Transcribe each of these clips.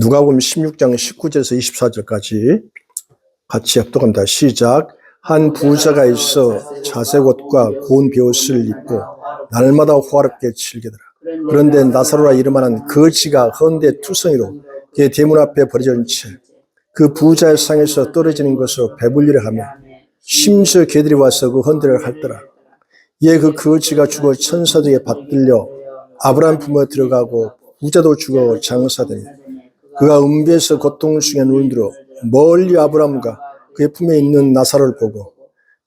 누가복음 16장 19절에서 24절까지 같이 합독합니다. 시작. 한 부자가 있어 자색 옷과 고운 베옷을 입고 날마다 호화롭게 즐기더라. 그런데 나사로라 이름하는 거지가 헌데 투성이로 그의 대문 앞에 버려진 채 그 부자의 상에서 떨어지는 것으로 배불리려 하며 심지어 개들이 와서 그 헌데를 핥더라. 이에 그 거지가 죽어 천사들에게 받들려 아브라함 품에 들어가고 부자도 죽어 장사되니 그가 음비에서 고통 중에 누운뒤로 멀리 아브라함과 그의 품에 있는 나사로를 보고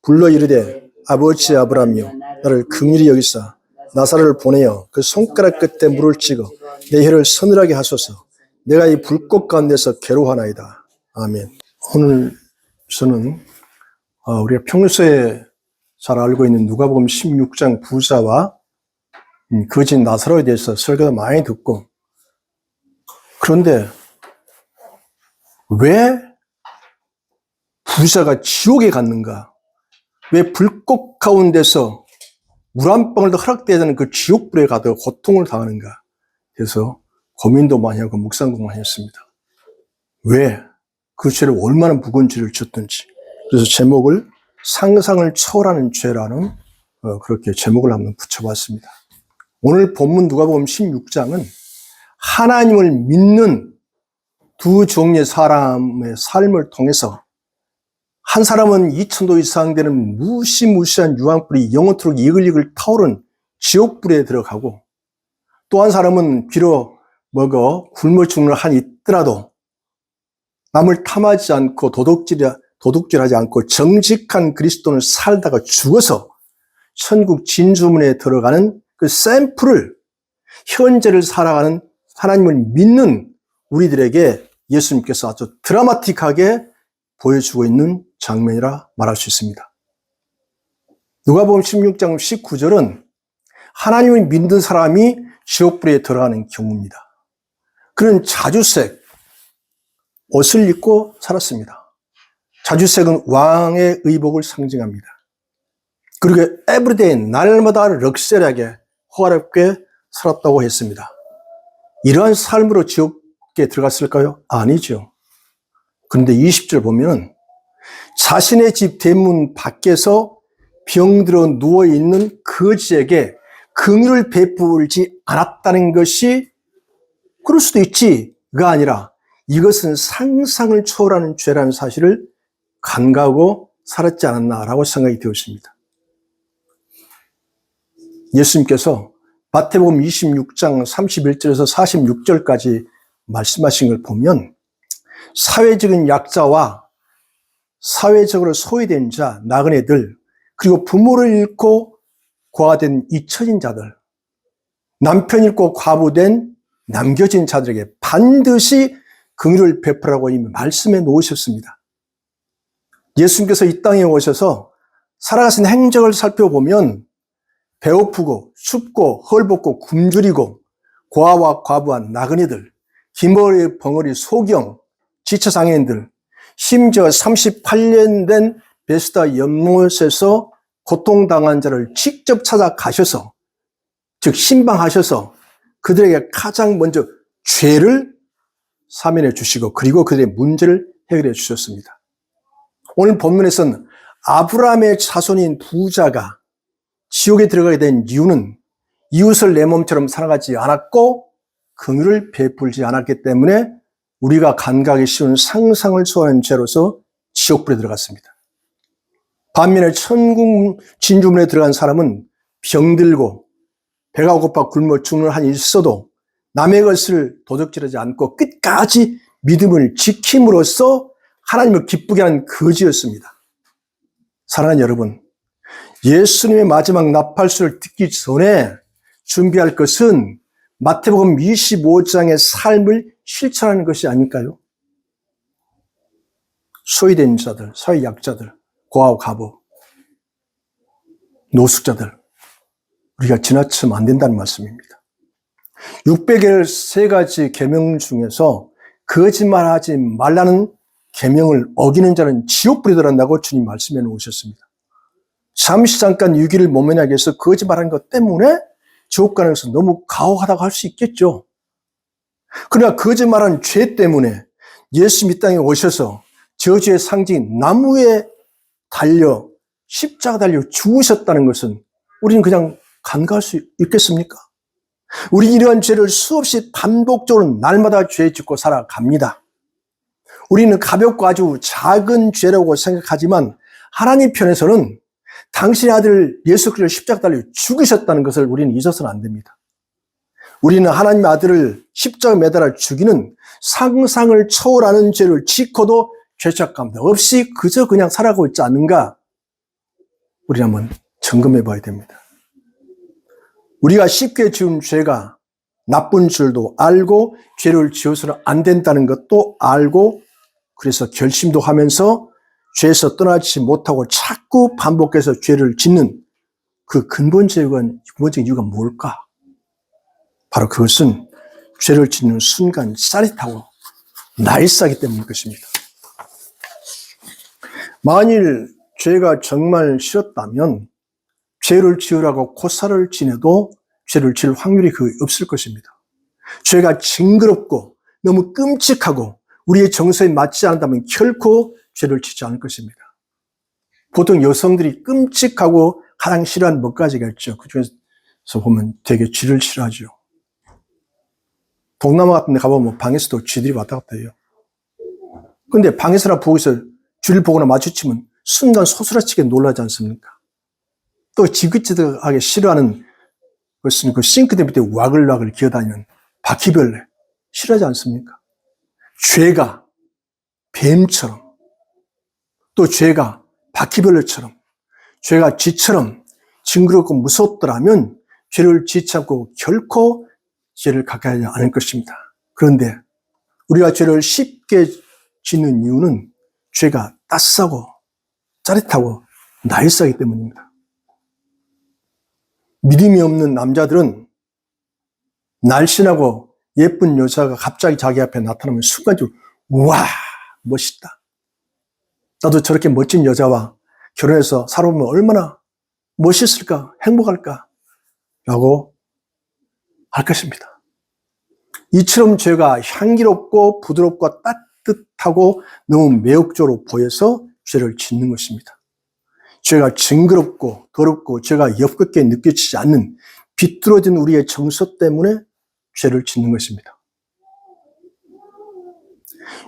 불러 이르되 아버지 아브라함이여 나를 긍휼히 여기사 나사로를 보내어 그 손가락 끝에 물을 찍어 내 혀를 서늘하게 하소서. 내가 이 불꽃 가운데서 괴로워하나이다. 아멘. 오늘 저는 우리가 평소에 잘 알고 있는 누가복음 16장 부자와 거지 나사로에 대해서 설교도 많이 듣고, 그런데 왜 부자가 지옥에 갔는가? 왜 불꽃 가운데서 물 한 방울도 허락되지 않는 그 지옥불에 가도 고통을 당하는가? 그래서 고민도 많이 하고 묵상도 많이 했습니다. 왜? 그 죄를 얼마나 무거운 죄를 졌든지. 그래서 제목을 상상을 초월하는 죄라는 그렇게 제목을 한번 붙여봤습니다. 오늘 본문 누가복음 16장은 하나님을 믿는 두 종류의 사람의 삶을 통해서 한 사람은 2000도 이상 되는 무시무시한 유황불이 영원토록 이글이글 타오른 지옥불에 들어가고, 또 한 사람은 비록 굶어 죽는 한이 있더라도 남을 탐하지 않고 도둑질하지 않고 정직한 그리스도를 살다가 죽어서 천국 진주문에 들어가는 그 샘플을, 현재를 살아가는 하나님을 믿는 우리들에게 예수님께서 아주 드라마틱하게 보여주고 있는 장면이라 말할 수 있습니다. 누가복음 16장 19절은 하나님을 믿는 사람이 지옥불에 들어가는 경우입니다. 그는 자주색 옷을 입고 살았습니다. 자주색은 왕의 의복을 상징합니다. 그리고 에브리데이, 날마다 럭셔리하게 호화롭게 살았다고 했습니다. 이러한 삶으로 지옥에 들어갔을까요? 아니죠. 그런데 20절 보면 자신의 집 대문 밖에서 병들어 누워있는 거지에게 긍휼을 베풀지 않았다는 것이, 그럴 수도 있지가 아니라 이것은 상상을 초월하는 죄라는 사실을 간과하고 살았지 않았나라고 생각이 되었습니다. 예수님께서 마태복음 26장 31절에서 46절까지 말씀하신 걸 보면 사회적인 약자와 사회적으로 소외된 자, 나그네들, 그리고 부모를 잃고 고아된 잊혀진 자들, 남편 잃고 과부된 남겨진 자들에게 반드시 긍휼을 베풀라고 이미 말씀해 놓으셨습니다. 예수님께서 이 땅에 오셔서 살아가신 행적을 살펴보면 배고프고 춥고 헐벗고 굶주리고 고아와 과부한 나그네들, 기머리 벙어리 소경, 지체장애인들, 심지어 38년 된 베스다 연못에서 고통당한 자를 직접 찾아가셔서, 즉 신방하셔서 그들에게 가장 먼저 죄를 사면해 주시고 그리고 그들의 문제를 해결해 주셨습니다. 오늘 본문에서는 아브라함의 자손인 부자가 지옥에 들어가게 된 이유는 이웃을 내 몸처럼 사랑하지 않았고 긍휼을 베풀지 않았기 때문에 우리가 간과하기 쉬운 상상을 초월한 죄로서 지옥불에 들어갔습니다. 반면에 천국 진주문에 들어간 사람은 병들고 배가 고파 굶어 죽는 한이 있어도 남의 것을 도둑질하지 않고 끝까지 믿음을 지킴으로써 하나님을 기쁘게 하는 거지였습니다. 사랑하는 여러분, 예수님의 마지막 나팔수를 듣기 전에 준비할 것은 마태복음 25장의 삶을 실천하는 것이 아닐까요? 소외된 자들, 사회 약자들, 고아와 과부, 노숙자들, 우리가 지나치면 안 된다는 말씀입니다. 600의 세 가지 계명 중에서 거짓말하지 말라는 계명을 어기는 자는 지옥불에 들어간다고 주님 말씀해 놓으셨습니다. 잠시 잠깐 유기를 모면하기 위해서 거짓말하는 것 때문에 지옥 가는 것은 너무 가혹하다고 할 수 있겠죠. 그러나 거짓말한 죄 때문에 예수님 이 땅에 오셔서 저주의 상징인 나무에 달려 십자가 달려 죽으셨다는 것은 우리는 그냥 간과할 수 있겠습니까? 우리 이러한 죄를 수없이 반복적으로 날마다 죄 짓고 살아갑니다. 우리는 가볍고 아주 작은 죄라고 생각하지만 하나님 편에서는 당신의 아들 예수 그리스도를 십자가 달려 죽으셨다는 것을 우리는 잊어서는 안 됩니다. 우리는 하나님의 아들을 십자가 매달아 죽이는 상상을 초월하는 죄를 짓고도 죄책감 없이 그저 그냥 살아가고 있지 않는가? 우리 한번 점검해 봐야 됩니다. 우리가 쉽게 지은 죄가 나쁜 줄도 알고 죄를 지어서는 안 된다는 것도 알고 그래서 결심도 하면서 죄에서 떠나지 못하고 자꾸 반복해서 죄를 짓는 그 근본적인 이유가 뭘까? 바로 그것은 죄를 짓는 순간 짜릿하고 나이스하기 때문일 것입니다. 만일 죄가 정말 싫었다면 죄를 지으라고 고사를 지내도 죄를 지을 확률이 거의 없을 것입니다. 죄가 징그럽고 너무 끔찍하고 우리의 정서에 맞지 않는다면 결코 죄를 짓지 않을 것입니다. 보통 여성들이 끔찍하고 가장 싫어하는 몇 가지가 있죠. 그 중에서 보면 되게 쥐를 싫어하죠. 동남아 같은 데 가보면 방에서도 쥐들이 왔다 갔다 해요. 근데 방에서나 부엌에서 쥐를 보거나 마주치면 순간 소스라치게 놀라지 않습니까? 또 지긋지긋하게 싫어하는 것은 그 싱크대 밑에 와글와글 기어다니는 바퀴벌레 싫어하지 않습니까? 죄가 뱀처럼 또 죄가 바퀴벌레처럼 죄가 쥐처럼 징그럽고 무섭더라면 죄를 짓지 않고 결코 죄를 가까이 하지 않을 것입니다. 그런데 우리가 죄를 쉽게 짓는 이유는 죄가 따스하고 짜릿하고 나이스하기 때문입니다. 믿음이 없는 남자들은 날씬하고 예쁜 여자가 갑자기 자기 앞에 나타나면 순간적으로 우와 멋있다. 나도 저렇게 멋진 여자와 결혼해서 살아보면 얼마나 멋있을까 행복할까 라고 할 것입니다. 이처럼 죄가 향기롭고 부드럽고 따뜻하고 너무 매혹적으로 보여서 죄를 짓는 것입니다. 죄가 징그럽고 더럽고 죄가 역겹게 느껴지지 않는 비뚤어진 우리의 정서 때문에 죄를 짓는 것입니다.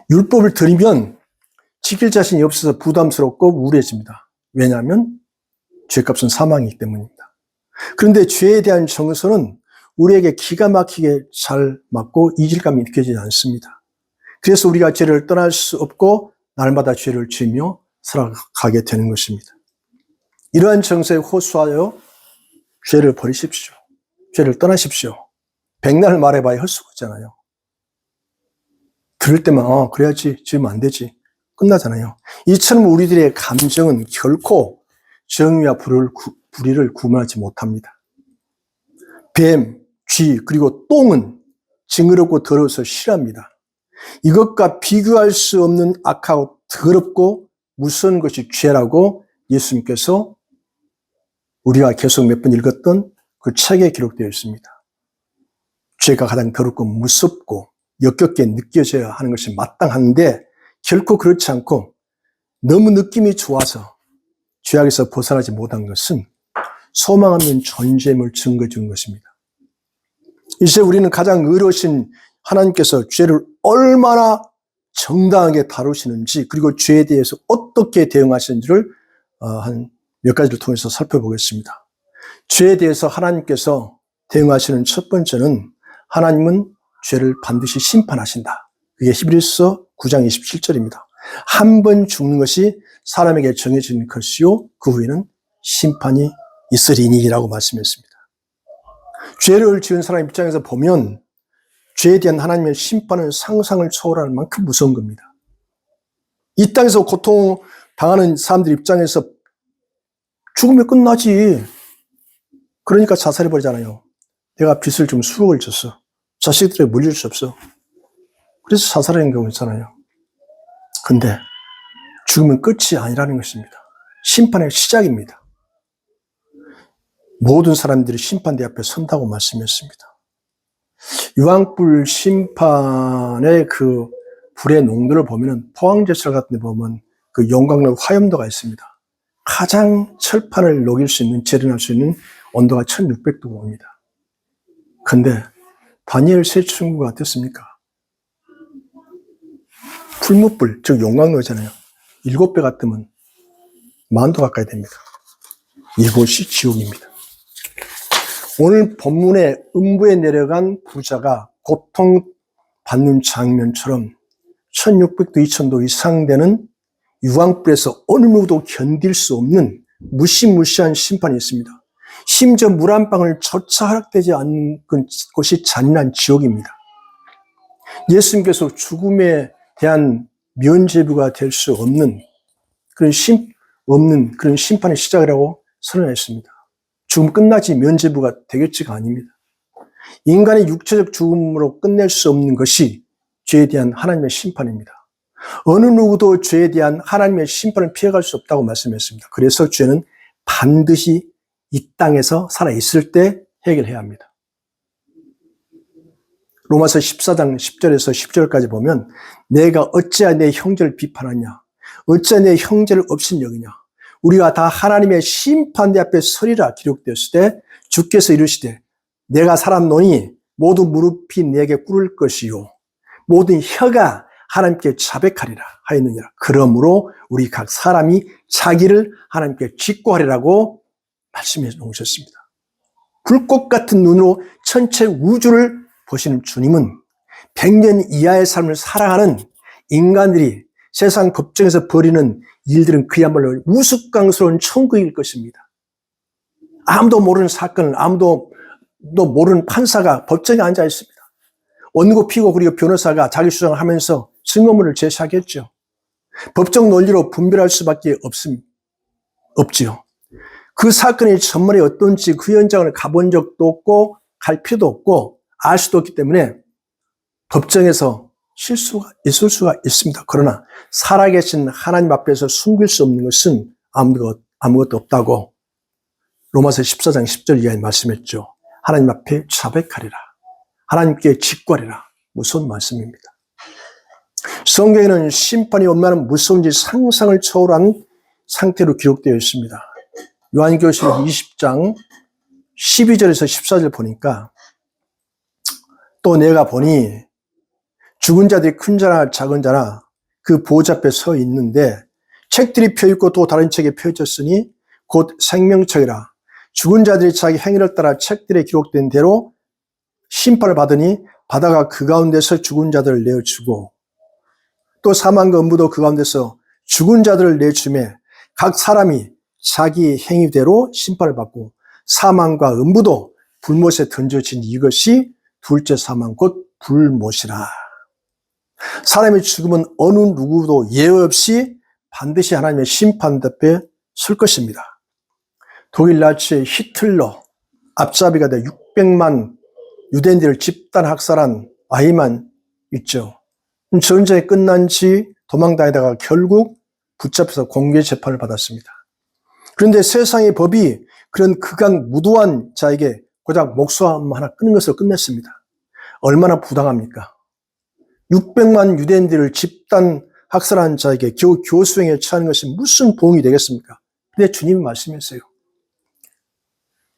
율법을 들이면 지킬 자신이 없어서 부담스럽고 우울해집니다. 왜냐하면 죄값은 사망이기 때문입니다. 그런데 죄에 대한 정서는 우리에게 기가 막히게 잘 맞고 이질감이 느껴지지 않습니다. 그래서 우리가 죄를 떠날 수 없고 날마다 죄를 지으며 살아가게 되는 것입니다. 이러한 정서에 호소하여 죄를 버리십시오. 죄를 떠나십시오. 백날 말해봐야 할 수가 없잖아요. 들을 때만 그래야지 지으면 안 되지 끝나잖아요. 이처럼 우리들의 감정은 결코 정의와 불의를 구분하지 못합니다. 뱀, 쥐, 그리고 똥은 징그럽고 더러워서 싫어합니다. 이것과 비교할 수 없는 악하고 더럽고 무서운 것이 죄라고 예수님께서 우리가 계속 몇 번 읽었던 그 책에 기록되어 있습니다. 죄가 가장 더럽고 무섭고 역겹게 느껴져야 하는 것이 마땅한데 결코 그렇지 않고 너무 느낌이 좋아서 죄악에서 벗어나지 못한 것은 소망 없는 존재임을 증거해 주는 것입니다. 이제 우리는 가장 의로우신 하나님께서 죄를 얼마나 정당하게 다루시는지 그리고 죄에 대해서 어떻게 대응하시는지를 한 몇 가지를 통해서 살펴보겠습니다. 죄에 대해서 하나님께서 대응하시는 첫 번째는 하나님은 죄를 반드시 심판하신다. 그게 히브리서 9장 27절입니다. 한 번 죽는 것이 사람에게 정해진 것이요 그 후에는 심판이 있으리니라고 말씀했습니다. 죄를 지은 사람 입장에서 보면 죄에 대한 하나님의 심판은 상상을 초월할 만큼 무서운 겁니다. 이 땅에서 고통당하는 사람들 입장에서 죽으면 끝나지. 그러니까 자살해버리잖아요. 내가 빚을 좀 수억을 졌어. 자식들에게 물릴 수 없어. 그래서 자살하는 경우 있잖아요. 근데 죽으면 끝이 아니라는 것입니다. 심판의 시작입니다. 모든 사람들이 심판대 앞에 선다고 말씀했습니다. 유황불 심판의 그 불의 농도를 보면은 포항제철 같은 데 보면 그 용광로 화염도가 있습니다. 가장 철판을 녹일 수 있는, 재련할 수 있는 온도가 1600도입니다. 근데 다니엘 세 친구가 어땠습니까? 풀무불, 즉 용광로잖아요. 7배가 뜨면 10,000도 가까이 됩니다. 이곳이 지옥입니다. 오늘 본문의 음부에 내려간 부자가 고통받는 장면처럼 1600도, 2000도 이상 되는 유황불에서 어느 누구도 견딜 수 없는 무시무시한 심판이 있습니다. 심지어 물 한 방울 조차 허락되지 않는 곳이 잔인한 지옥입니다. 예수님께서 죽음에 대한 면죄부가 될 수 없는 그런 심판의 시작이라고 선언했습니다. 죽음 끝나지 면죄부가 되겠지가 아닙니다. 인간의 육체적 죽음으로 끝낼 수 없는 것이 죄에 대한 하나님의 심판입니다. 어느 누구도 죄에 대한 하나님의 심판을 피해갈 수 없다고 말씀했습니다. 그래서 죄는 반드시 이 땅에서 살아있을 때 해결해야 합니다. 로마서 14장 10절에서 10절까지 보면 내가 어찌하여 내 형제를 비판하냐, 어찌하여 내 형제를 없인 여기냐, 우리가 다 하나님의 심판대 앞에 서리라 기록되었을 때 주께서 이르시되 내가 살았노니 모두 무릎이 내게 꿇을 것이요 모든 혀가 하나님께 자백하리라 하였느니라. 그러므로 우리 각 사람이 자기를 하나님께 직고하리라고 말씀해 놓으셨습니다. 불꽃 같은 눈으로 전체 우주를 보시는 주님은 100년 이하의 삶을 살아가는 인간들이 세상 법정에서 벌이는 일들은 그야말로 우스꽝스러운 천국일 것입니다. 아무도 모르는 사건을 아무도 모르는 판사가 법정에 앉아 있습니다. 원고 피고 그리고 변호사가 자기 주장을 하면서 증거물을 제시하겠죠. 법정 논리로 분별할 수밖에 없지요. 그 사건이 전말이 어떤지 그 현장을 가본 적도 없고 갈 필요도 없고 알 수도 없기 때문에 법정에서 실수가 있을 수가 있습니다. 그러나 살아계신 하나님 앞에서 숨길 수 없는 것은 아무것도 없다고 로마서 14장 10절 이하에 말씀했죠. 하나님 앞에 자백하리라. 하나님께 직구하리라. 무서운 말씀입니다. 성경에는 심판이 얼마나 무서운지 상상을 초월한 상태로 기록되어 있습니다. 요한계시록 20장 12절에서 14절 보니까 또 내가 보니 죽은 자들이 큰 자나 작은 자나 그 보좌 앞에 서 있는데 책들이 펴있고 또 다른 책에 펴졌으니 곧 생명책이라. 죽은 자들이 자기 행위를 따라 책들에 기록된 대로 심판을 받으니 바다가 그 가운데서 죽은 자들을 내어주고 또 사망과 음부도 그 가운데서 죽은 자들을 내주매 각 사람이 자기 행위대로 심판을 받고 사망과 음부도 불못에 던져진 이것이 둘째 사망 곧 불못이라. 사람의 죽음은 어느 누구도 예외 없이 반드시 하나님의 심판 앞에 설 것입니다. 독일 나치의 히틀러 앞잡이가 돼 600만 유대인들을 집단 학살한 아이만 있죠. 전쟁이 끝난 지 도망다니다가 결국 붙잡혀서 공개 재판을 받았습니다. 그런데 세상의 법이 그런 극악무도한 자에게 고작 목숨 하나 끊는 것으로 끝냈습니다. 얼마나 부당합니까? 600만 유대인들을 집단 학살한 자에게 겨우 교수형에 처하는 것이 무슨 보응이 되겠습니까? 근데 주님이 말씀했어요.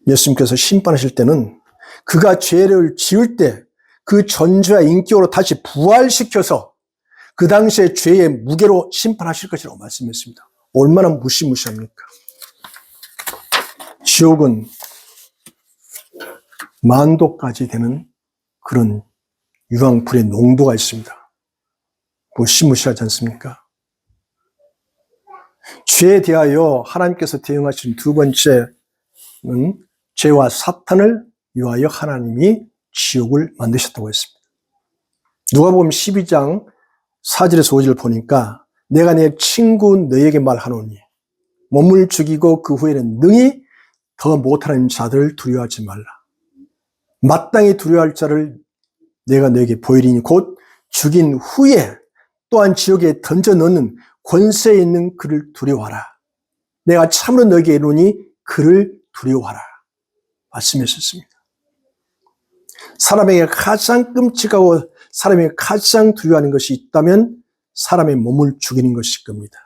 예수님께서 심판하실 때는 그가 죄를 지을 때 그 전죄와 인격으로 다시 부활시켜서 그 당시의 죄의 무게로 심판하실 것이라고 말씀했습니다. 얼마나 무시무시합니까? 지옥은 10,000도까지 되는 그런 유황불의 농도가 있습니다. 무시무시하지 않습니까? 죄에 대하여 하나님께서 대응하신 두 번째는 죄와 사탄을 위하여 하나님이 지옥을 만드셨다고 했습니다. 누가복음 12장 4절에서 5절을 보니까 내가 내 친구 너에게 말하노니 몸을 죽이고 그 후에는 능히 더 못하는 자들을 두려워하지 말라. 마땅히 두려워할 자를 내가 너에게 보이리니 곧 죽인 후에 또한 지옥에 던져 넣는 권세에 있는 그를 두려워하라. 내가 참으로 너에게 이르노니 그를 두려워하라. 말씀하셨습니다. 사람에게 가장 끔찍하고 사람에게 가장 두려워하는 것이 있다면 사람의 몸을 죽이는 것일 겁니다.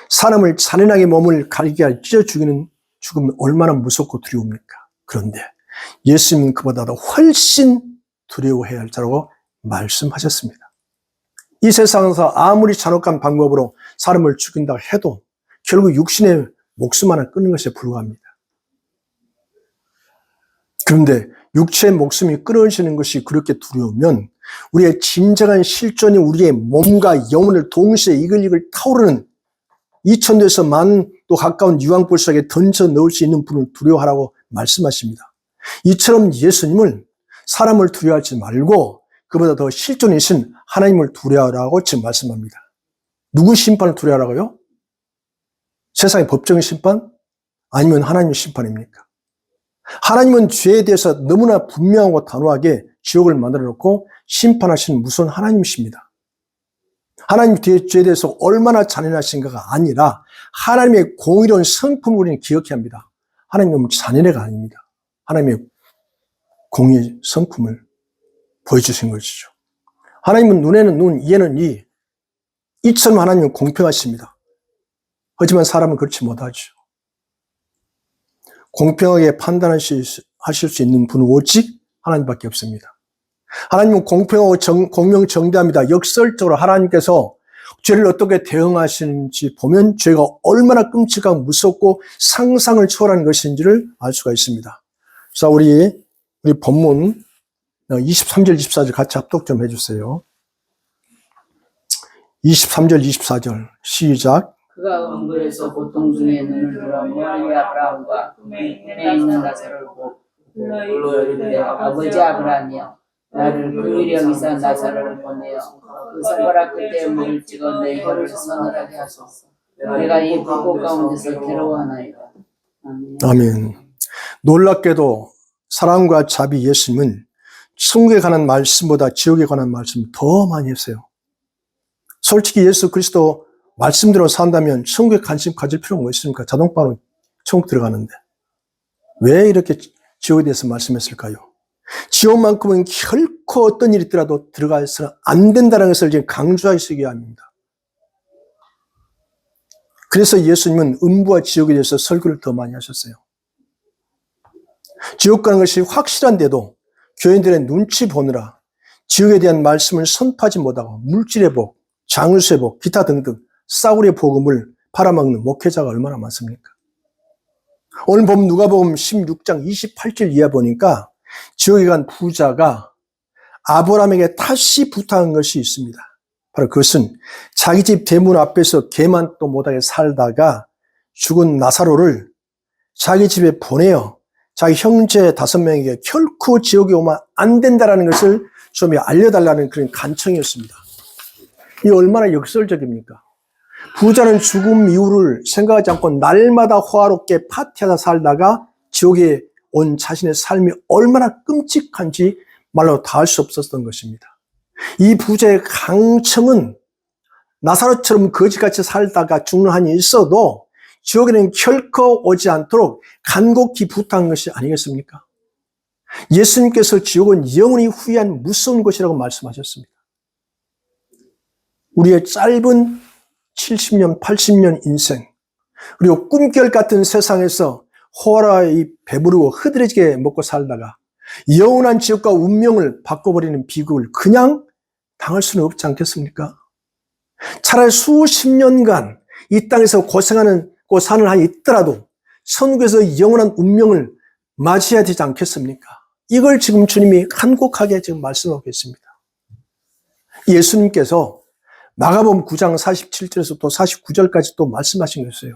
사람을 잔인하게 몸을 갈기게 찢어 죽이는 죽음은 얼마나 무섭고 두려웁니까? 그런데 예수님은 그보다도 훨씬 두려워해야 할 자라고 말씀하셨습니다. 이 세상에서 아무리 잔혹한 방법으로 사람을 죽인다 해도 결국 육신의 목숨 하나 끊는 것에 불과합니다. 그런데 육체의 목숨이 끊어지는 것이 그렇게 두려우면 우리의 진정한 실존이 우리의 몸과 영혼을 동시에 이글이글 타오르는 이천도에서 만도 가까운 유황불 속에 던져 넣을 수 있는 분을 두려워하라고 말씀하십니다. 이처럼 예수님을 사람을 두려워하지 말고 그보다 더 실존이신 하나님을 두려워하라고 지금 말씀합니다. 누구 심판을 두려워하라고요? 세상의 법정의 심판? 아니면 하나님의 심판입니까? 하나님은 죄에 대해서 너무나 분명하고 단호하게 지옥을 만들어 놓고 심판하시는 무서운 하나님이십니다. 하나님 죄에 대해서 얼마나 잔인하신가가 아니라 하나님의 공의로운 성품을 우리는 기억해야 합니다. 하나님은 잔인해가 아닙니다. 하나님의 공의의 성품을 보여주신 것이죠. 하나님은 눈에는 눈, 이에는 이. 이처럼 하나님은 공평하십니다. 하지만 사람은 그렇지 못하죠. 공평하게 판단하실 수 있는 분은 오직 하나님밖에 없습니다. 하나님은 공평하고 공명정대합니다. 역설적으로 하나님께서 죄를 어떻게 대응하시는지 보면 죄가 얼마나 끔찍하고 무섭고 상상을 초월하는 것인지를 알 수가 있습니다. 자, 우리 본문 23절, 24절 같이 합독 좀 해주세요. 23절, 24절 시작. 그가 음굴에서 고통 중에 눈을 들어 멀리 아브라함과 그에 있는 나사로를 불러 이르되 아버지 아브라함이여 나를 긍휼히 여기사 나사로를 보내어 그 손가락 끝에 물을 찍어 내 혀를 서늘하게 하소서. 내가 이 불꽃 가운데서 괴로워하나이다. 아멘. 아멘. 놀랍게도 사랑과 자비 예수님은 천국에 관한 말씀보다 지옥에 관한 말씀을 더 많이 했어요. 솔직히 예수 그리스도 말씀대로 산다면 천국에 관심 가질 필요가 뭐 있습니까? 자동차로 천국 들어가는데. 왜 이렇게 지옥에 대해서 말씀했을까요? 지옥만큼은 결코 어떤 일이 있더라도 들어가서는 안 된다는 것을 지금 강조하시기 합니다. 그래서 예수님은 음부와 지옥에 대해서 설교를 더 많이 하셨어요. 지옥 가는 것이 확실한데도 교인들의 눈치 보느라 지옥에 대한 말씀을 선포하지 못하고 물질의 복, 장수의 복, 기타 등등 싸구려 복음을 팔아먹는 목회자가 얼마나 많습니까? 오늘 보면 누가복음 16장 28절 이하 보니까 지옥에 간 부자가 아브라함에게 다시 부탁한 것이 있습니다. 바로 그것은 자기 집 대문 앞에서 개만도 못하게 살다가 죽은 나사로를 자기 집에 보내어 자기 형제 5명에게 결코 지옥에 오면 안 된다는 것을 좀 알려달라는 그런 간청이었습니다. 이 얼마나 역설적입니까? 부자는 죽음 이후를 생각하지 않고 날마다 호화롭게 파티하다 살다가 지옥에 온 자신의 삶이 얼마나 끔찍한지 말로 다 할 수 없었던 것입니다. 이 부자의 강청은 나사로처럼 거지같이 살다가 죽는 한이 있어도 지옥에는 결코 오지 않도록 간곡히 부탁한 것이 아니겠습니까? 예수님께서 지옥은 영원히 후회한 무서운 곳이라고 말씀하셨습니다. 우리의 짧은 70년, 80년 인생, 그리고 꿈결 같은 세상에서 호라이 배부르고 흐드러지게 먹고 살다가 영원한 지옥과 운명을 바꿔버리는 비극을 그냥 당할 수는 없지 않겠습니까? 차라리 수십 년간 이 땅에서 고생하고 사는 한이 있더라도 천국에서 영원한 운명을 맞이해야 되지 않겠습니까? 이걸 지금 주님이 간곡하게 지금 말씀하고 계십니다. 예수님께서 마가복음 9장 47절에서 또 49절까지 또 말씀하신 것이에요.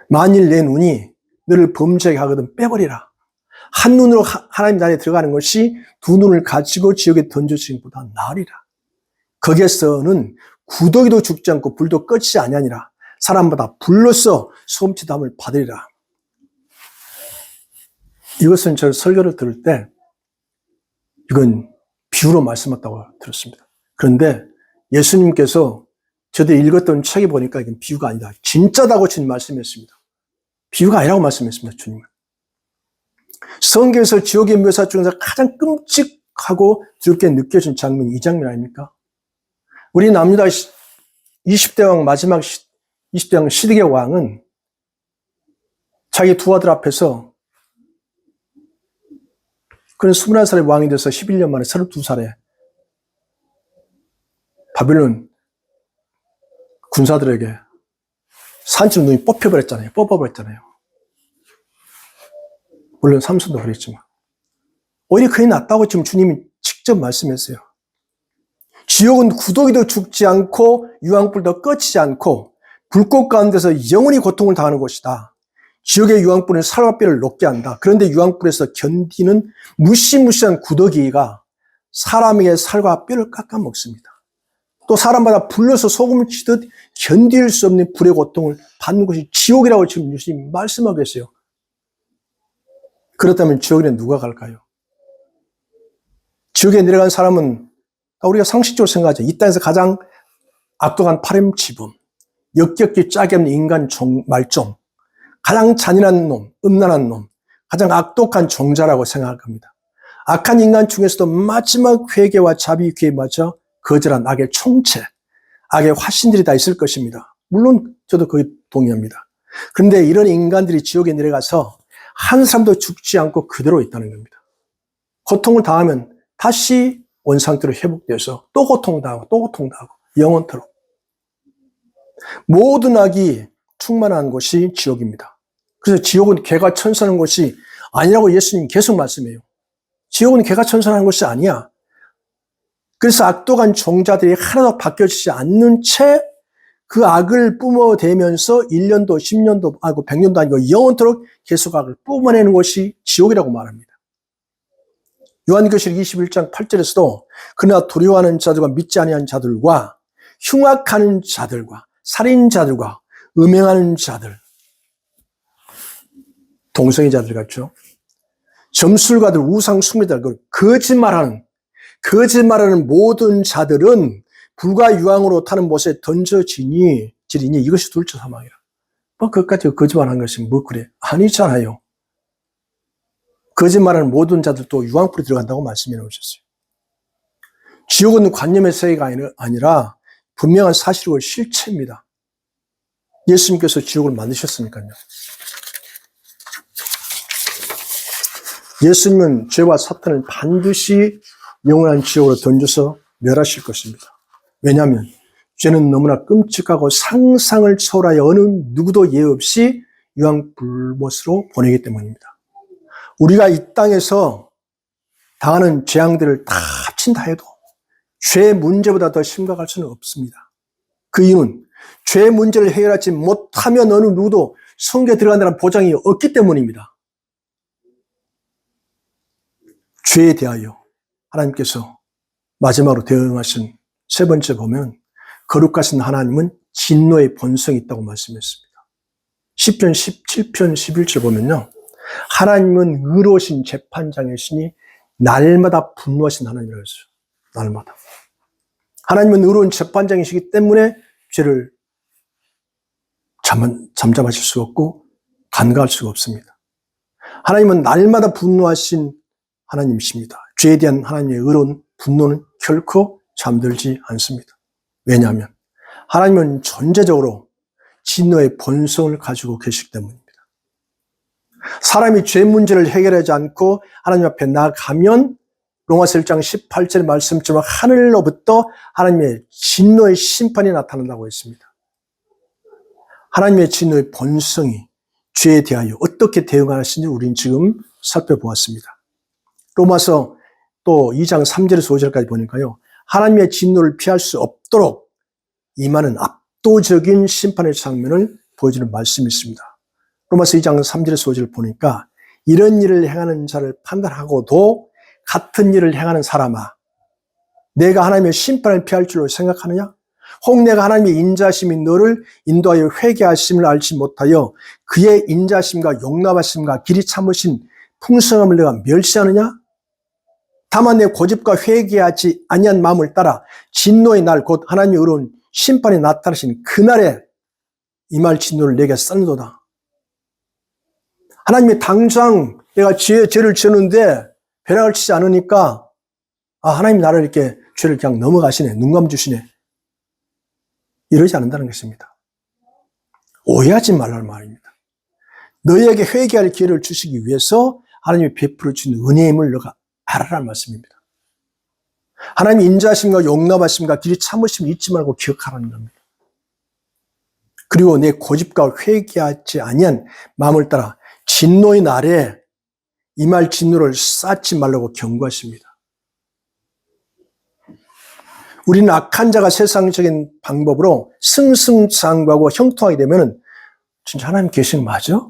만일 내 눈이 너를 범죄하게 하거든 빼버리라. 한 눈으로 하나님 나라에 들어가는 것이 두 눈을 가지고 지옥에 던져지는 것보다 나으리라. 거기에서는 구더기도 죽지 않고 불도 꺼지지 아니하니라. 사람마다 불로써 소음치담을 받으리라. 이것은 저 설교를 들을 때 이건 비유로 말씀했다고 들었습니다. 그런데 예수님께서 저도 읽었던 책에 보니까 이건 비유가 아니다. 진짜다고 주님 말씀했습니다. 비유가 아니라고 말씀했습니다. 주님은. 성경에서 지옥의 묘사 중에서 가장 끔찍하고 두렵게 느껴진 장면이 이 장면 아닙니까? 우리 남유다 20대 왕 마지막 20대 왕 시드기야 왕은 자기 두 아들 앞에서 그는 21살의 왕이 돼서 11년 만에 32살에 바빌론 군사들에게 산지로 눈이 뽑혀버렸잖아요. 뽑아버렸잖아요. 물론 삼손도 그랬지만 오히려 그게 낫다고 지금 주님이 직접 말씀했어요. 지옥은 구더기도 죽지 않고 유황불도 꺼지지 않고 불꽃 가운데서 영원히 고통을 당하는 곳이다. 지옥의 유황불은 살과 뼈를 녹게 한다. 그런데 유황불에서 견디는 무시무시한 구더기가 사람에게 살과 뼈를 깎아먹습니다. 또 사람마다 불러서 소금을 치듯 견딜 수 없는 불의 고통을 받는 것이 지옥이라고 지금 주님이 말씀하고 계세요. 그렇다면 지옥에 누가 갈까요? 지옥에 내려간 사람은 우리가 상식적으로 생각하죠. 이 땅에서 가장 악독한 파렴치범, 역겹게 짝이 없는 인간 말종, 가장 잔인한 놈, 음란한 놈, 가장 악독한 종자라고 생각할 겁니다. 악한 인간 중에서도 마지막 회개와 자비 귀에 맞춰 거절한 악의 총체, 악의 화신들이 다 있을 것입니다. 물론 저도 거기 동의합니다. 그런데 이런 인간들이 지옥에 내려가서 한 사람도 죽지 않고 그대로 있다는 겁니다. 고통을 당하면 다시 원상태로 회복돼서 또 고통당하고 또 고통당하고 영원토록. 모든 악이 충만한 곳이 지옥입니다. 그래서 지옥은 개가 천선한 곳이 아니라고 예수님 계속 말씀해요. 지옥은 개가 천선한 곳이 아니야. 그래서 악독한 종자들이 하나도 바뀌어지지 않는 채 그 악을 뿜어대면서 1년도, 10년도, 100년도 아니고 영원토록 계속 악을 뿜어내는 것이 지옥이라고 말합니다. 요한계시록 21장 8절에서도 그러나 두려워하는 자들과 믿지 아니하는 자들과 흉악하는 자들과 살인자들과 음행하는 자들, 동성애자들 같죠. 점술가들, 우상 숭배자들, 거짓말하는 모든 자들은 불과 유황으로 타는 못에 던져지니 이것이 둘째 사망이라. 그것까지 거짓말하는 것이 뭐 그래? 아니잖아요. 거짓말하는 모든 자들도 유황불에 들어간다고 말씀해 놓으셨어요. 지옥은 관념의 세계가 아니라 분명한 사실이고 실체입니다. 예수님께서 지옥을 만드셨으니까요. 예수님은 죄와 사탄을 반드시 영원한 지옥으로 던져서 멸하실 것입니다. 왜냐하면 죄는 너무나 끔찍하고 상상을 초월하여 어느 누구도 예외 없이 유황불못으로 보내기 때문입니다. 우리가 이 땅에서 당하는 재앙들을 다 합친다 해도 죄 문제보다 더 심각할 수는 없습니다. 그 이유는 죄 문제를 해결하지 못하면 어느 누구도 성경에 들어간다는 보장이 없기 때문입니다. 죄에 대하여 하나님께서 마지막으로 대응하신 세 번째 보면 거룩하신 하나님은 진노의 본성이 있다고 말씀했습니다. 시편 17편 11절 보면요. 하나님은 의로우신 재판장이시니 날마다 분노하신 하나님이라고 했어요. 날마다. 하나님은 의로운 재판장이시기 때문에 죄를 잠잠하실 수가 없고 간과할 수가 없습니다. 하나님은 날마다 분노하신 하나님이십니다. 죄에 대한 하나님의 의로운 분노는 결코 잠들지 않습니다. 왜냐하면 하나님은 전제적으로 진노의 본성을 가지고 계시기 때문입니다. 사람이 죄 문제를 해결하지 않고 하나님 앞에 나아가면 로마서 1장 18절 말씀처럼 하늘로부터 하나님의 진노의 심판이 나타난다고 했습니다. 하나님의 진노의 본성이 죄에 대하여 어떻게 대응하시는지 우리는 지금 살펴보았습니다. 로마서 또 2장 3절에서 5절까지 보니까요. 하나님의 진노를 피할 수 없도록 임하는 압도적인 심판의 장면을 보여주는 말씀이 있습니다. 로마서 2장 3절에서 5절을 보니까 이런 일을 행하는 자를 판단하고도 같은 일을 행하는 사람아, 내가 하나님의 심판을 피할 줄로 생각하느냐? 혹 내가 하나님의 인자심이 너를 인도하여 회개하심을 알지 못하여 그의 인자심과 용납하심과 길이 참으신 풍성함을 내가 멸시하느냐? 다만 내 고집과 회개하지 아니한 마음을 따라 진노의 날 곧 하나님의 의로운 심판이 나타나신 그날에 임할 진노를 내게 쌓는도다. 하나님이 당장 내가 죄를 지었는데 벼락을 치지 않으니까 하나님 나를 이렇게 죄를 그냥 넘어가시네. 눈 감주시네. 이러지 않는다는 것입니다. 오해하지 말라는 말입니다. 너희에게 회개할 기회를 주시기 위해서 하나님이 베풀어 주신 은혜임을 너가 알아라는 말씀입니다. 하나님의 인자하심과 용납하심과 길이 참으심을 잊지 말고 기억하라는 겁니다. 그리고 내 고집과 회개하지 아니한 마음을 따라 진노의 날에 임할 진노를 쌓지 말라고 경고하십니다. 우리는 악한 자가 세상적인 방법으로 승승장구하고 형통하게 되면 진짜 하나님 계신 맞아?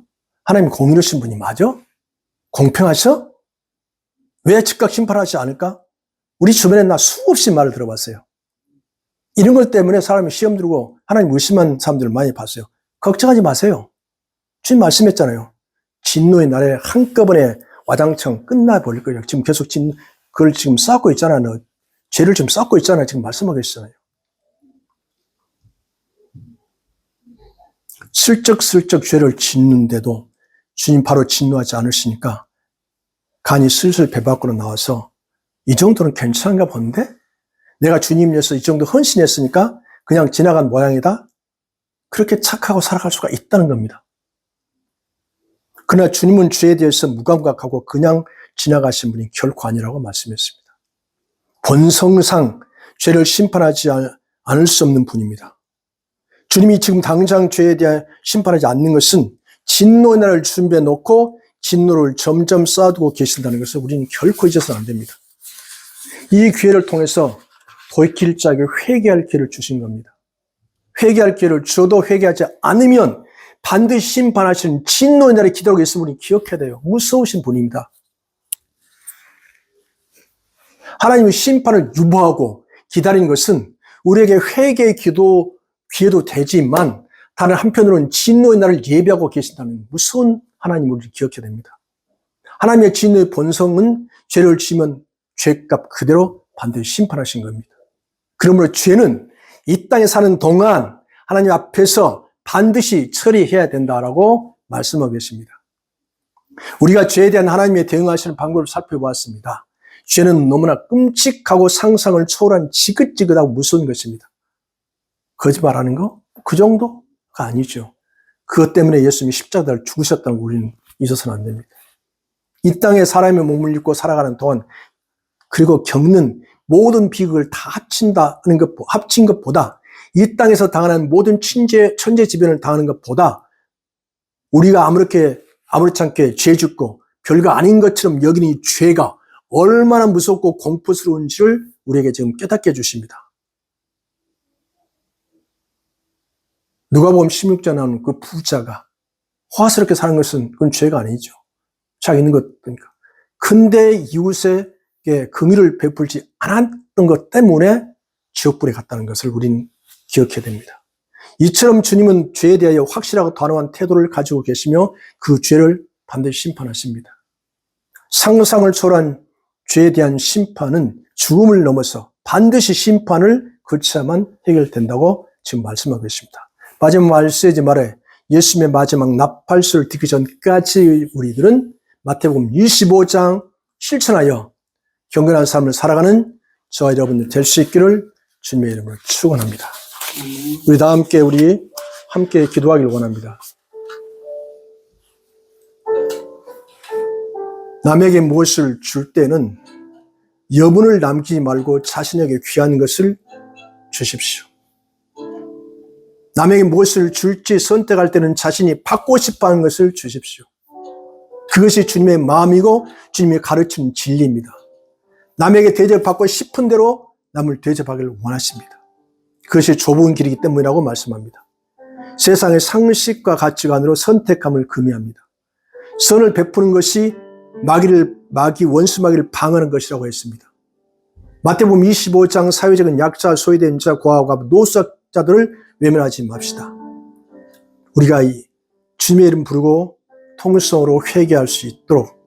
하나님 공의로우신 분이 맞아? 공평하셔? 왜 즉각 심판하지 않을까? 우리 주변에 나 수없이 말을 들어봤어요. 이런 것 때문에 사람이 시험 들고 하나님 의심한 사람들을 많이 봤어요. 걱정하지 마세요. 주님 말씀했잖아요. 진노의 날에 한꺼번에 와장창 끝나버릴 거예요. 지금 계속 그걸 지금 쌓고 있잖아. 너 죄를 지금 쌓고 있잖아. 지금 말씀하고 있잖아요. 슬쩍슬쩍 죄를 짓는데도 주님 바로 진노하지 않으시니까 간이 슬슬 배 밖으로 나와서 이 정도는 괜찮은가 본데? 내가 주님 위해서 이 정도 헌신했으니까 그냥 지나간 모양이다? 그렇게 착하고 살아갈 수가 있다는 겁니다. 그러나 주님은 죄에 대해서 무감각하고 그냥 지나가신 분이 결코 아니라고 말씀했습니다. 본성상 죄를 심판하지 않을 수 없는 분입니다. 주님이 지금 당장 죄에 대해 심판하지 않는 것은 진노의 날을 준비해 놓고 진노를 점점 쌓아두고 계신다는 것을 우리는 결코 잊어서는 안 됩니다. 이 기회를 통해서 돌이킬 자에게 회개할 기회를 주신 겁니다. 회개할 기회를 주어도 회개하지 않으면 반드시 심판하시는 진노의 날에 기다리고 있음을 우리 기억해야 돼요. 무서우신 분입니다. 하나님의 심판을 유보하고 기다리는 것은 우리에게 회개의 기회도 되지만 다른 한편으로는 진노의 날을 예비하고 계신다는 무서운 하나님을 우리 기억해야 됩니다. 하나님의 진노의 본성은 죄를 지으면 죄값 그대로 반드시 심판하신 겁니다. 그러므로 죄는 이 땅에 사는 동안 하나님 앞에서 반드시 처리해야 된다라고 말씀하고 계십니다. 우리가 죄에 대한 하나님의 대응하시는 방법을 살펴보았습니다. 죄는 너무나 끔찍하고 상상을 초월한 지긋지긋하고 무서운 것입니다. 거짓말하는 거? 그 정도가 아니죠. 그것 때문에 예수님이 십자가를 죽으셨다는 걸 우리는 잊어서는 안 됩니다. 이 땅에 사람의 몸을 입고 살아가는 동안 그리고 겪는 모든 비극을 다 합친 것보다 이 땅에서 당하는 모든 천재지변을 당하는 것보다 우리가 아무렇지 않게 죄 짓고 별거 아닌 것처럼 여기는 이 죄가 얼마나 무섭고 공포스러운지를 우리에게 지금 깨닫게 해주십니다. 누가복음 16장에 나오는 그 부자가 화스럽게 사는 것은 그건 죄가 아니죠. 자기 있는 것 보니까. 근데 이웃에게 긍휼을 베풀지 않았던 것 때문에 지옥불에 갔다는 것을 우리는 기억해야 됩니다. 이처럼 주님은 죄에 대하여 확실하고 단호한 태도를 가지고 계시며 그 죄를 반드시 심판하십니다. 상상을 초월한 죄에 대한 심판은 죽음을 넘어서 반드시 심판을 거쳐야만 해결된다고 지금 말씀하고 계십니다. 마지막 말세지 말에 예수님의 마지막 나팔소를 듣기 전까지 우리들은 마태복음 25장 실천하여 경건한 삶을 살아가는 저와 여러분들 될 수 있기를 주님의 이름으로 축원합니다. 우리 다 함께 기도하기를 원합니다. 남에게 무엇을 줄 때는 여분을 남기지 말고 자신에게 귀한 것을 주십시오. 남에게 무엇을 줄지 선택할 때는 자신이 받고 싶어하는 것을 주십시오. 그것이 주님의 마음이고 주님이 가르치는 진리입니다. 남에게 대접받고 싶은 대로 남을 대접하기를 원하십니다. 그것이 좁은 길이기 때문이라고 말씀합니다. 세상의 상식과 가치관으로 선택함을 금해합니다. 선을 베푸는 것이 원수 마귀를 방어하는 것이라고 했습니다. 마태복음 25장 사회적인 약자, 소외된 자, 고아와 노숙자들을 외면하지 맙시다. 우리가 주님의 이름 부르고 통성으로 회개할 수 있도록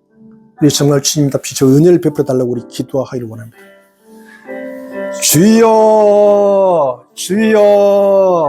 우리 정말 주님 답시 저 은혜를 베풀어 달라고 우리 기도하기를 원합니다. 주여 주여